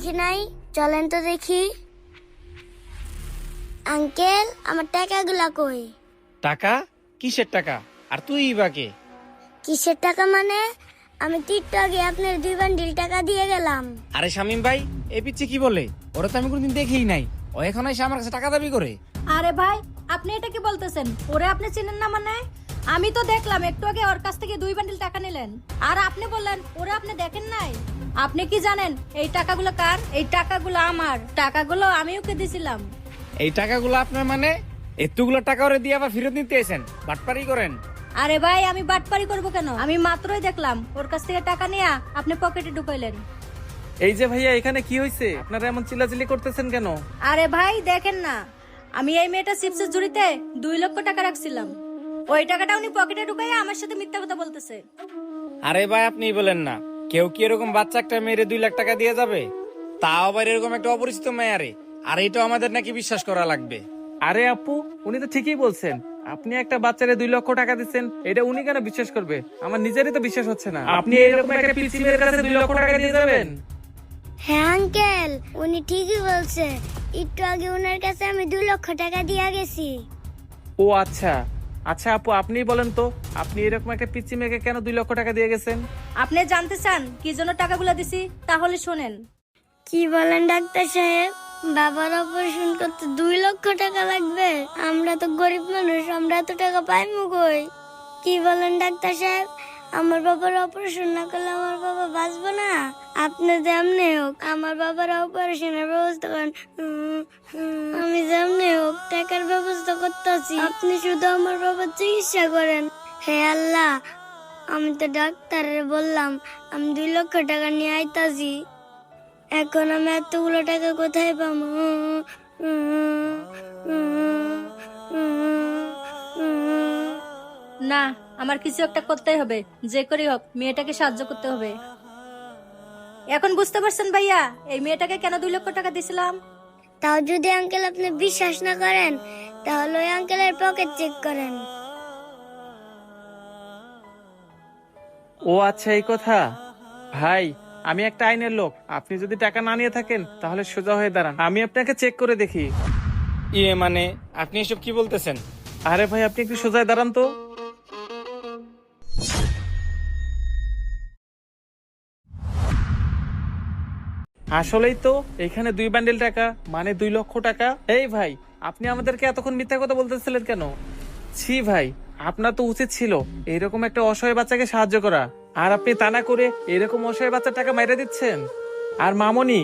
দেখি নাই, চলেন তো দেখি। আঙ্কেল, আমার টাকাগুলা কই? টাকা? কিসের টাকা? আর তুই বাকে? কিসের টাকা মানে? আমি তো একটু আগে আপনার 2 বান্ডিল টাকা দিয়ে গেলাম। আরে শামিম ভাই, এই পিচ্ছে কি বলে? ওরা তো আমি কোনদিন দেখেই নাই। ও এখন এসে আমার কাছে টাকা দাবি করে। আরে ভাই, আপনি এটা কি বলতেছেন? ওরে আপনি চিনেন না মানে? আমি তো দেখলাম একটু আগে ওর কাছ থেকে 2 বান্ডিল টাকা নিলেন, আর আপনি বললেন ওরে আপনি দেখেন নাই। আপনি কি জানেন এই টাকাগুলো কার? এই টাকাগুলো আমার। টাকাগুলো আমি ওকে দিছিলাম। এই টাকাগুলো আপনার মানে? এতগুলো টাকা ওরে দিয়ে আবার ফেরত নিতে এসেন? বাটপারি করেন? আরে ভাই, আমি বাটপারি করব কেন? আমি মাত্রই দেখলাম ওর কাছ থেকে টাকা নিয়ে আপনি পকেটে ঢুকাইলেন। এই যে ভাইয়া, এখানে কি হয়েছে? আপনারা এমন চিল্লাচিল্লি করতেছেন কেন? আরে ভাই দেখেন না, আমি এই মেয়েটা চিপসের ঝুড়িতে 2 লক্ষ টাকা রাখছিলাম। ওই টাকাটা উনি পকেটে ঢুকাইয়া আমার সাথে মিথ্যা কথা বলতেছে। আরে ভাই, আপনি বলেন না, কেউ কি এরকম বাচ্চা একটা মেয়েরে 2 লাখ টাকা দিয়ে যাবে? তাও আবার এরকম একটা অপরিচিত মেয়ারে? আর এটা আমাদের নাকি বিশ্বাস করা লাগবে? আরে আপু, উনি তো ঠিকই বলছেন। আপনি একটা বাচ্চারে 2 লক্ষ টাকা দিচ্ছেন, এটা উনি কেন বিশ্বাস করবে? আমার নিজেরই তো বিশ্বাস হচ্ছে না। আপনি এরকম একটা পিচ্চি মেয়ের কাছে 2 লক্ষ টাকা দিয়ে যাবেন? হ্যাঁ আঙ্কেল, উনি ঠিকই বলছে। একটু আগে ওনার কাছে আমি 2 লক্ষ টাকা দিয়ে গেছি। ও আচ্ছা। আচ্ছা আপু, আপনিই বলেন তো, আপনি এরকম একটা পিচ্চি মেয়েকে কেন 2 লক্ষ টাকা দিয়ে গেছেন? আপনি জানতে চান কি জন্য টাকাগুলো দিছি? তাহলে শোনেন। কি বলেন ডাক্তার সাহেব? বাবার অপারেশন করতে 2 লক্ষ টাকা লাগবে? আমরা তো গরিব মানুষ, আমরা এত টাকা পাইমু কই? কি বলেন ডাক্তার সাহেব? আমার বাবার অপারেশন না করলে আমার বাবা বাঁচবে না? আপনি যেমনি হোক আমার বাবার অপারেশনের ব্যবস্থা করেন। আমি যেমনি হোক টাকার ব্যবস্থা করতেছি, আপনি শুধু আমার বাবার চিকিৎসা করেন। হে আল্লাহ, আমি তো ডাক্তারের বললাম আমি 2 লক্ষ টাকা নিয়ে আইতাছি। এখন আমি এতগুলো টাকা কোথায় পাবো? না, আমার কিছু একটা করতেই হবে। যে করেই হোক মেয়েটাকে সাহায্য করতে হবে। এখন বুঝতে পারছেন ভাইয়া, এই মেয়েটাকে কেন 2 লক্ষ টাকা দিছিলাম? তাও যদি আঙ্কেল আপনি বিশ্বাস না করেন, তাহলে ওই আঙ্কেলের পকেট চেক করেন। ও আচ্ছা, এই কথা। ভাই, আমি একটা আইনের লোক। আপনি যদি টাকা না নিয়ে থাকেন তাহলে সোজা হয়ে দাঁড়ান, আমি আপনাকে চেক করে দেখি। ইয়ে মানে, আপনি এসব কি বলতেছেন? আরে ভাই, আপনি একটু সোজায় দাঁড়ান তো। আসলেই তো এখানে 2 বান্ডেল টাকা মানে 2 লক্ষ টাকা। এই ভাই, আপনি আমাদেরকে এতক্ষণ মিথ্যা কথা বলতেছিলেন কেন? ছি ভাই, আপনার তো উচিত ছিল এরকম একটা অসহায় বাচ্চাকে সাহায্য করা, আর আপনি তা না করে এরকম অসহায় বাচ্চার টাকা মাইরা দিচ্ছেন। আর মামনি,